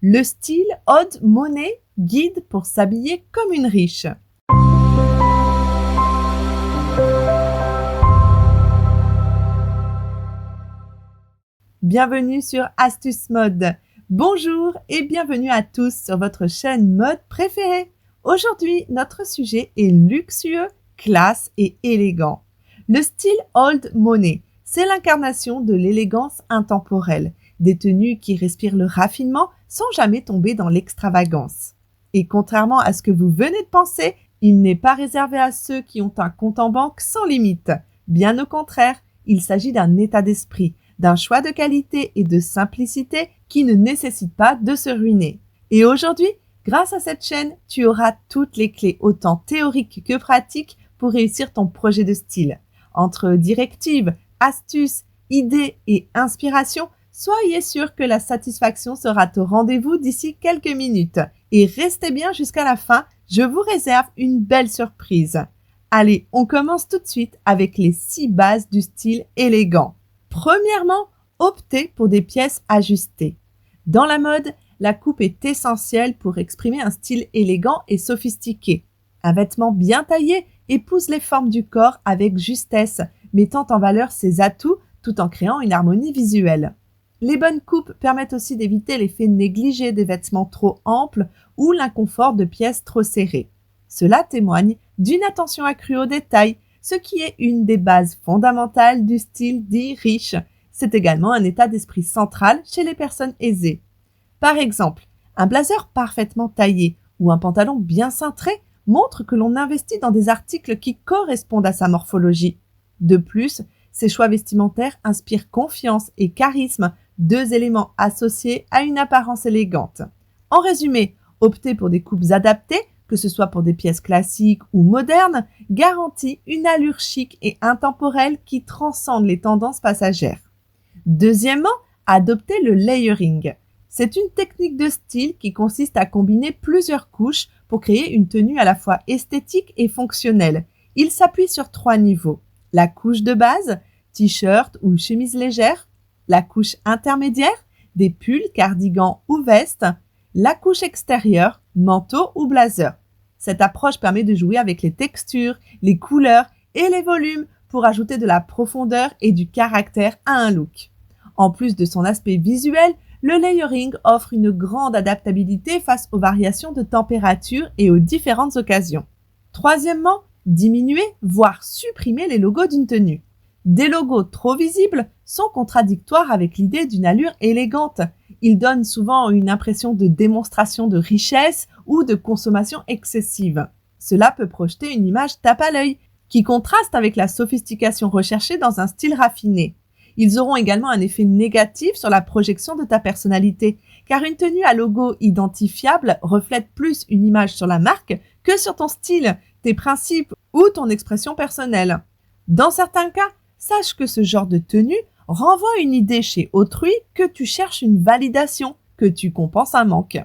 Le style Old Money, guide pour s'habiller comme une riche. Bienvenue sur Astuce Mode. Bonjour et bienvenue à tous sur votre chaîne mode préférée. Aujourd'hui, notre sujet est luxueux, classe et élégant. Le style Old Money, c'est l'incarnation de l'élégance intemporelle, des tenues qui respirent le raffinement sans jamais tomber dans l'extravagance. Et contrairement à ce que vous venez de penser, il n'est pas réservé à ceux qui ont un compte en banque sans limite. Bien au contraire, il s'agit d'un état d'esprit, d'un choix de qualité et de simplicité qui ne nécessite pas de se ruiner. Et aujourd'hui, grâce à cette chaîne, tu auras toutes les clés, autant théoriques que pratiques, pour réussir ton projet de style. Entre directives, astuces, idées et inspirations, soyez sûr que la satisfaction sera au rendez-vous d'ici quelques minutes. Et restez bien jusqu'à la fin, je vous réserve une belle surprise. Allez, on commence tout de suite avec les 6 bases du style élégant. Premièrement, optez pour des pièces ajustées. Dans la mode, la coupe est essentielle pour exprimer un style élégant et sophistiqué. Un vêtement bien taillé épouse les formes du corps avec justesse, mettant en valeur ses atouts tout en créant une harmonie visuelle. Les bonnes coupes permettent aussi d'éviter l'effet négligé des vêtements trop amples ou l'inconfort de pièces trop serrées. Cela témoigne d'une attention accrue aux détails, ce qui est une des bases fondamentales du style dit riche. C'est également un état d'esprit central chez les personnes aisées. Par exemple, un blazer parfaitement taillé ou un pantalon bien cintré montre que l'on investit dans des articles qui correspondent à sa morphologie. De plus, ces choix vestimentaires inspirent confiance et charisme, 2 éléments associés à une apparence élégante. En résumé, opter pour des coupes adaptées, que ce soit pour des pièces classiques ou modernes, garantit une allure chic et intemporelle qui transcende les tendances passagères. Deuxièmement, adopter le layering. C'est une technique de style qui consiste à combiner plusieurs couches pour créer une tenue à la fois esthétique et fonctionnelle. Il s'appuie sur 3 niveaux. La couche de base, t-shirt ou chemise légère. La couche intermédiaire, des pulls, cardigans ou vestes. La couche extérieure, manteau ou blazer. Cette approche permet de jouer avec les textures, les couleurs et les volumes pour ajouter de la profondeur et du caractère à un look. En plus de son aspect visuel, le layering offre une grande adaptabilité face aux variations de température et aux différentes occasions. Troisièmement, diminuer, voire supprimer les logos d'une tenue. Des logos trop visibles sont contradictoires avec l'idée d'une allure élégante. Ils donnent souvent une impression de démonstration de richesse ou de consommation excessive. Cela peut projeter une image tape à l'œil, qui contraste avec la sophistication recherchée dans un style raffiné. Ils auront également un effet négatif sur la projection de ta personnalité, car une tenue à logo identifiable reflète plus une image sur la marque que sur ton style, tes principes ou ton expression personnelle. Dans certains cas, sache que ce genre de tenue renvoie une idée chez autrui que tu cherches une validation, que tu compenses un manque.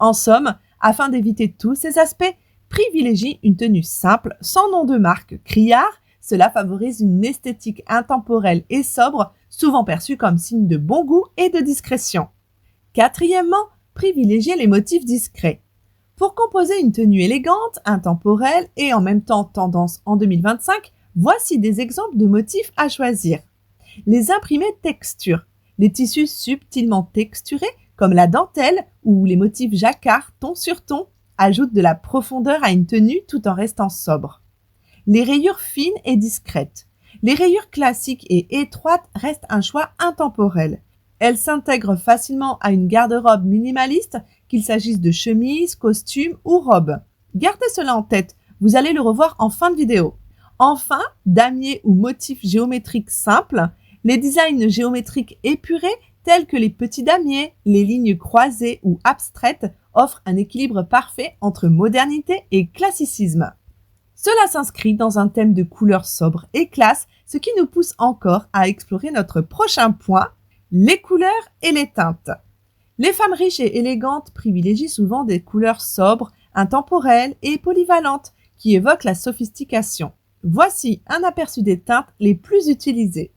En somme, afin d'éviter tous ces aspects, privilégie une tenue simple, sans nom de marque criard. Cela favorise une esthétique intemporelle et sobre, souvent perçue comme signe de bon goût et de discrétion. Quatrièmement, privilégiez les motifs discrets. Pour composer une tenue élégante, intemporelle et en même temps tendance en 2025, voici des exemples de motifs à choisir. Les imprimés texture. Les tissus subtilement texturés, comme la dentelle ou les motifs jacquard ton sur ton, ajoutent de la profondeur à une tenue tout en restant sobre. Les rayures fines et discrètes. Les rayures classiques et étroites restent un choix intemporel. Elles s'intègrent facilement à une garde-robe minimaliste, qu'il s'agisse de chemises, costumes ou robes. Gardez cela en tête, vous allez le revoir en fin de vidéo. Enfin, damier ou motifs géométriques simples. Les designs géométriques épurés, tels que les petits damiers, les lignes croisées ou abstraites, offrent un équilibre parfait entre modernité et classicisme. Cela s'inscrit dans un thème de couleurs sobres et classe, ce qui nous pousse encore à explorer notre prochain point, les couleurs et les teintes. Les femmes riches et élégantes privilégient souvent des couleurs sobres, intemporelles et polyvalentes qui évoquent la sophistication. Voici un aperçu des teintes les plus utilisées.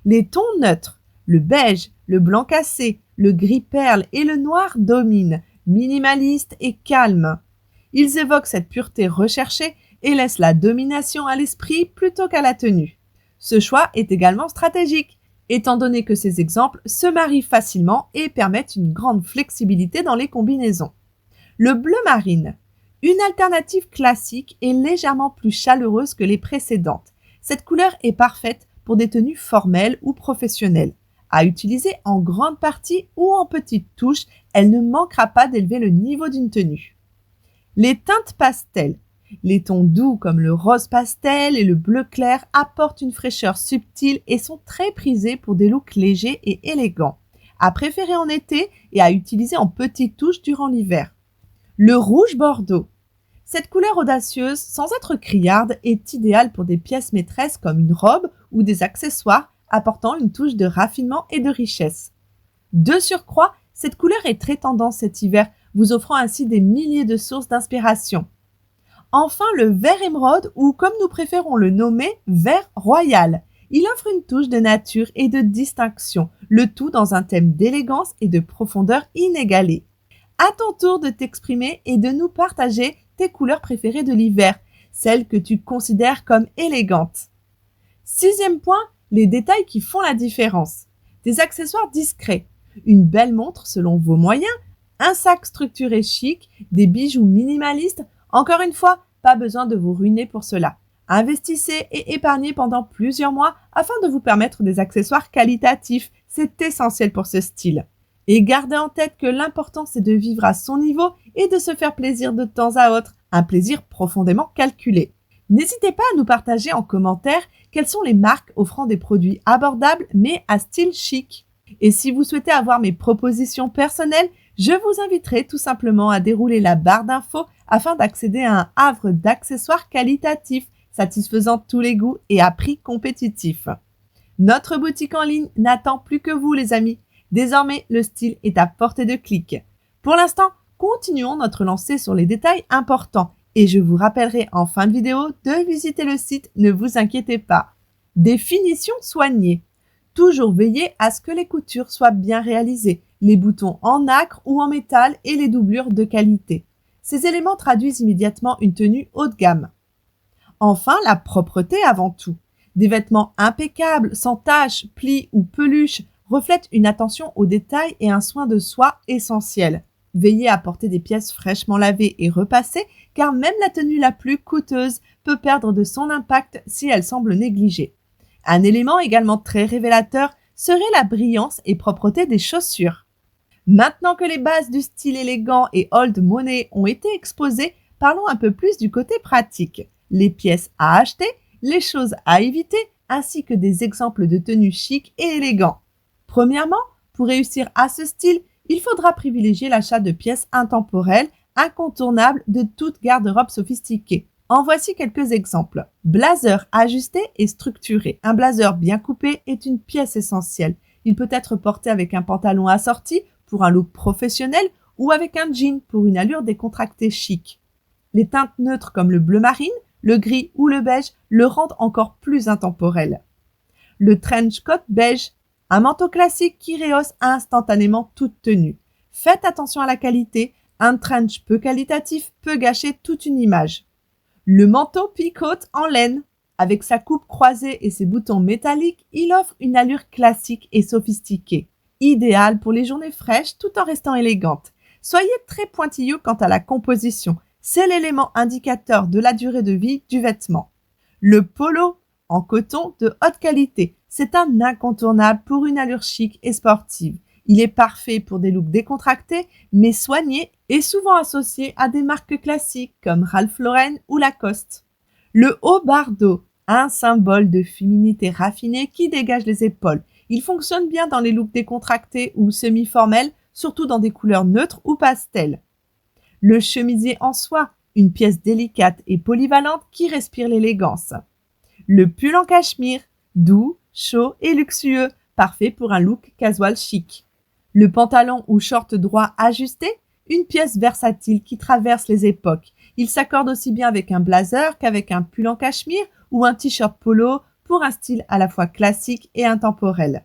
Les tons neutres, le beige, le blanc cassé, Le gris perle et le noir dominent, minimaliste et calme. Ils évoquent cette pureté recherchée et laissent la domination à l'esprit plutôt qu'à la tenue. Ce choix est également stratégique, étant donné que ces exemples se marient facilement et permettent une grande flexibilité dans les combinaisons. Le bleu marine. Une alternative classique et légèrement plus chaleureuse que les précédentes. Cette couleur est parfaite pour des tenues formelles ou professionnelles. À utiliser en grande partie ou en petites touches, elle ne manquera pas d'élever le niveau d'une tenue. Les teintes pastel. Les tons doux comme le rose pastel et le bleu clair apportent une fraîcheur subtile et sont très prisés pour des looks légers et élégants, à préférer en été et à utiliser en petites touches durant l'hiver. Le rouge bordeaux. Cette couleur audacieuse, sans être criarde, est idéale pour des pièces maîtresses comme une robe ou des accessoires, apportant une touche de raffinement et de richesse. De surcroît, cette couleur est très tendance cet hiver, vous offrant ainsi des milliers de sources d'inspiration. Enfin, le vert émeraude, ou comme nous préférons le nommer, vert royal. Il offre une touche de nature et de distinction, le tout dans un thème d'élégance et de profondeur inégalée. À ton tour de t'exprimer et de nous partager tes couleurs préférées de l'hiver, celles que tu considères comme élégantes. 6e point, les détails qui font la différence. Des accessoires discrets, une belle montre selon vos moyens, un sac structuré chic, des bijoux minimalistes. Encore une fois, pas besoin de vous ruiner pour cela. Investissez et épargnez pendant plusieurs mois afin de vous permettre des accessoires qualitatifs. C'est essentiel pour ce style. Et gardez en tête que l'important c'est de vivre à son niveau et de se faire plaisir de temps à autre, un plaisir profondément calculé. N'hésitez pas à nous partager en commentaire quelles sont les marques offrant des produits abordables mais à style chic. Et si vous souhaitez avoir mes propositions personnelles, je vous inviterai tout simplement à dérouler la barre d'infos afin d'accéder à un havre d'accessoires qualitatifs, satisfaisant tous les goûts et à prix compétitif. Notre boutique en ligne n'attend plus que vous les amis. Désormais, le style est à portée de clic. Pour l'instant, continuons notre lancée sur les détails importants et je vous rappellerai en fin de vidéo de visiter le site, ne vous inquiétez pas. Des finitions soignées. Toujours veiller à ce que les coutures soient bien réalisées, les boutons en nacre ou en métal et les doublures de qualité. Ces éléments traduisent immédiatement une tenue haut de gamme. Enfin, la propreté avant tout. Des vêtements impeccables, sans taches, plis ou peluches reflètent une attention aux détails et un soin de soi essentiel. Veillez à porter des pièces fraîchement lavées et repassées, car même la tenue la plus coûteuse peut perdre de son impact si elle semble négligée. Un élément également très révélateur serait la brillance et propreté des chaussures. Maintenant que les bases du style élégant et old money ont été exposées, parlons un peu plus du côté pratique. Les pièces à acheter, les choses à éviter, ainsi que des exemples de tenues chic et élégants. Premièrement, pour réussir à ce style, il faudra privilégier l'achat de pièces intemporelles, incontournables de toute garde-robe sophistiquée. En voici quelques exemples. Blazer ajusté et structuré. Un blazer bien coupé est une pièce essentielle. Il peut être porté avec un pantalon assorti pour un look professionnel ou avec un jean pour une allure décontractée chic. Les teintes neutres comme le bleu marine, le gris ou le beige le rendent encore plus intemporel. Le trench coat beige, un manteau classique qui rehausse instantanément toute tenue. Faites attention à la qualité, un trench peu qualitatif peut gâcher toute une image. Le manteau peacoat en laine, avec sa coupe croisée et ses boutons métalliques, il offre une allure classique et sophistiquée. Idéal pour les journées fraîches tout en restant élégante. Soyez très pointilleux quant à la composition. C'est l'élément indicateur de la durée de vie du vêtement. Le polo en coton de haute qualité. C'est un incontournable pour une allure chic et sportive. Il est parfait pour des looks décontractés, mais soignés et souvent associé à des marques classiques comme Ralph Lauren ou Lacoste. Le haut bardeau, un symbole de féminité raffinée qui dégage les épaules. Il fonctionne bien dans les looks décontractés ou semi-formels, surtout dans des couleurs neutres ou pastel. Le chemisier en soie, une pièce délicate et polyvalente qui respire l'élégance. Le pull en cachemire, doux, chaud et luxueux, parfait pour un look casual chic. Le pantalon ou short droit ajusté, une pièce versatile qui traverse les époques. Il s'accorde aussi bien avec un blazer qu'avec un pull en cachemire ou un t-shirt polo pour un style à la fois classique et intemporel.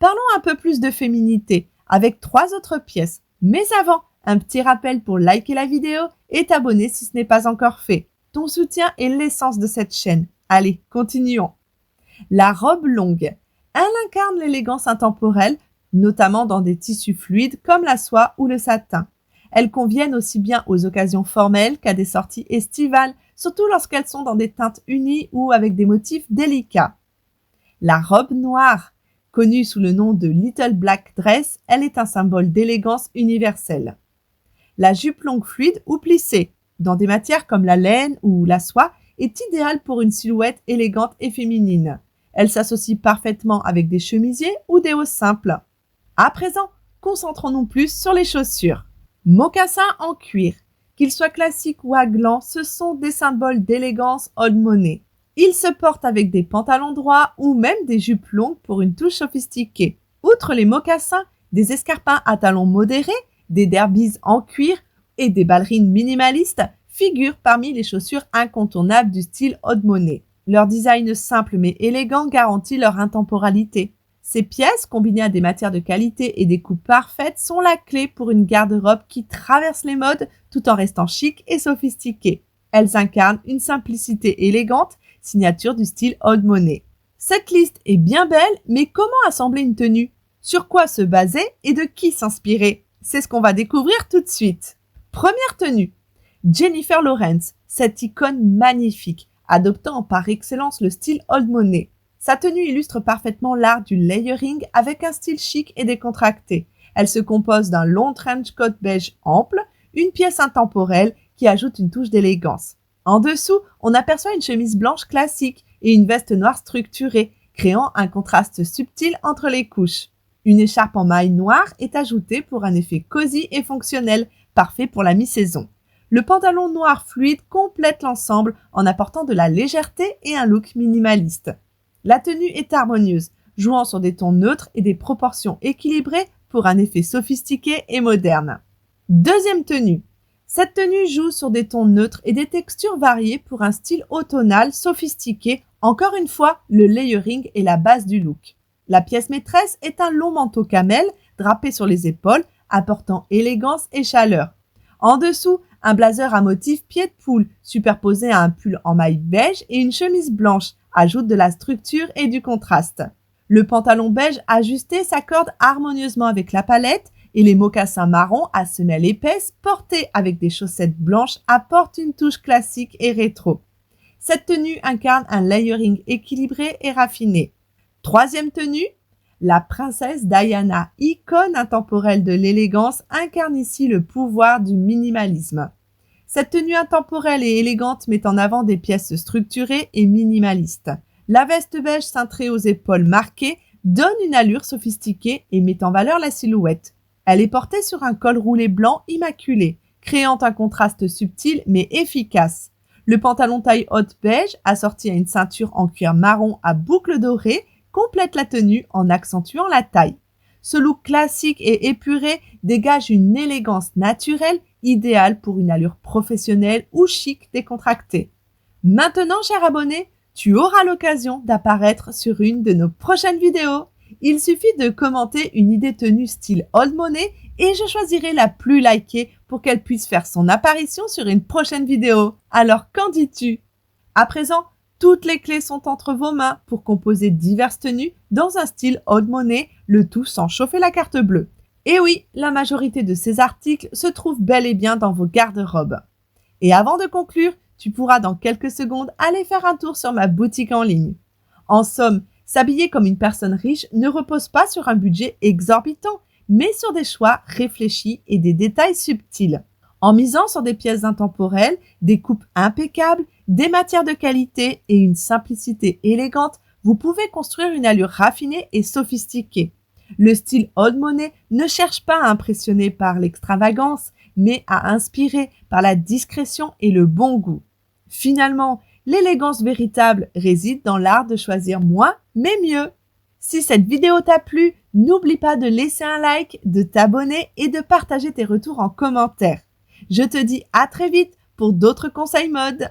Parlons un peu plus de féminité. avec 3 autres pièces. Mais avant, un petit rappel pour liker la vidéo et t'abonner si ce n'est pas encore fait. Ton soutien est l'essence de cette chaîne. Allez, continuons. La robe longue. Elle incarne l'élégance intemporelle, notamment dans des tissus fluides comme la soie ou le satin. Elles conviennent aussi bien aux occasions formelles qu'à des sorties estivales, surtout lorsqu'elles sont dans des teintes unies ou avec des motifs délicats. La robe noire. Connue sous le nom de Little Black Dress, elle est un symbole d'élégance universelle. La jupe longue fluide ou plissée, dans des matières comme la laine ou la soie, est idéale pour une silhouette élégante et féminine. Elle s'associe parfaitement avec des chemisiers ou des hauts simples. À présent, concentrons-nous plus sur les chaussures. Mocassins en cuir. Qu'ils soient classiques ou à gland, ce sont des symboles d'élégance old money. Ils se portent avec des pantalons droits ou même des jupes longues pour une touche sophistiquée. Outre les mocassins, des escarpins à talons modérés, des derbies en cuir et des ballerines minimalistes figurent parmi les chaussures incontournables du style old money. Leur design simple mais élégant garantit leur intemporalité. Ces pièces, combinées à des matières de qualité et des coupes parfaites, sont la clé pour une garde-robe qui traverse les modes tout en restant chic et sophistiquée. Elles incarnent une simplicité élégante, signature du style old money. Cette liste est bien belle, mais comment assembler une tenue? Sur quoi se baser et de qui s'inspirer? C'est ce qu'on va découvrir tout de suite. Première tenue. Jennifer Lawrence, cette icône magnifique, adoptant par excellence le style old money. Sa tenue illustre parfaitement l'art du layering avec un style chic et décontracté. Elle se compose d'un long trench coat beige ample, une pièce intemporelle qui ajoute une touche d'élégance. En dessous, on aperçoit une chemise blanche classique et une veste noire structurée, créant un contraste subtil entre les couches. Une écharpe en maille noire est ajoutée pour un effet cosy et fonctionnel, parfait pour la mi-saison. Le pantalon noir fluide complète l'ensemble en apportant de la légèreté et un look minimaliste. La tenue est harmonieuse, jouant sur des tons neutres et des proportions équilibrées pour un effet sophistiqué et moderne. Deuxième tenue. Cette tenue joue sur des tons neutres et des textures variées pour un style automnal sophistiqué. Encore une fois, le layering est la base du look. La pièce maîtresse est un long manteau camel drapé sur les épaules, apportant élégance et chaleur. En dessous, un blazer à motif pied de poule, superposé à un pull en maille beige et une chemise blanche, ajoute de la structure et du contraste. Le pantalon beige ajusté s'accorde harmonieusement avec la palette et les mocassins marrons à semelle épaisse portés avec des chaussettes blanches apportent une touche classique et rétro. Cette tenue incarne un layering équilibré et raffiné. Troisième tenue, la princesse Diana, icône intemporelle de l'élégance, incarne ici le pouvoir du minimalisme. Cette tenue intemporelle et élégante met en avant des pièces structurées et minimalistes. La veste beige cintrée aux épaules marquées donne une allure sophistiquée et met en valeur la silhouette. Elle est portée sur un col roulé blanc immaculé, créant un contraste subtil mais efficace. Le pantalon taille haute beige, assorti à une ceinture en cuir marron à boucles dorées, complète la tenue en accentuant la taille. Ce look classique et épuré dégage une élégance naturelle idéale pour une allure professionnelle ou chic décontractée. Maintenant, cher abonné, tu auras l'occasion d'apparaître sur une de nos prochaines vidéos. Il suffit de commenter une idée tenue style old money et je choisirai la plus likée pour qu'elle puisse faire son apparition sur une prochaine vidéo. Alors, qu'en dis-tu? À présent, toutes les clés sont entre vos mains pour composer diverses tenues dans un style old money, le tout sans chauffer la carte bleue. Et oui, la majorité de ces articles se trouvent bel et bien dans vos garde-robes. Et avant de conclure, tu pourras dans quelques secondes aller faire un tour sur ma boutique en ligne. En somme, s'habiller comme une personne riche ne repose pas sur un budget exorbitant, mais sur des choix réfléchis et des détails subtils. En misant sur des pièces intemporelles, des coupes impeccables, des matières de qualité et une simplicité élégante, vous pouvez construire une allure raffinée et sophistiquée. Le style old money ne cherche pas à impressionner par l'extravagance, mais à inspirer par la discrétion et le bon goût. Finalement, l'élégance véritable réside dans l'art de choisir moins, mais mieux. Si cette vidéo t'a plu, n'oublie pas de laisser un like, de t'abonner et de partager tes retours en commentaire. Je te dis à très vite pour d'autres conseils mode.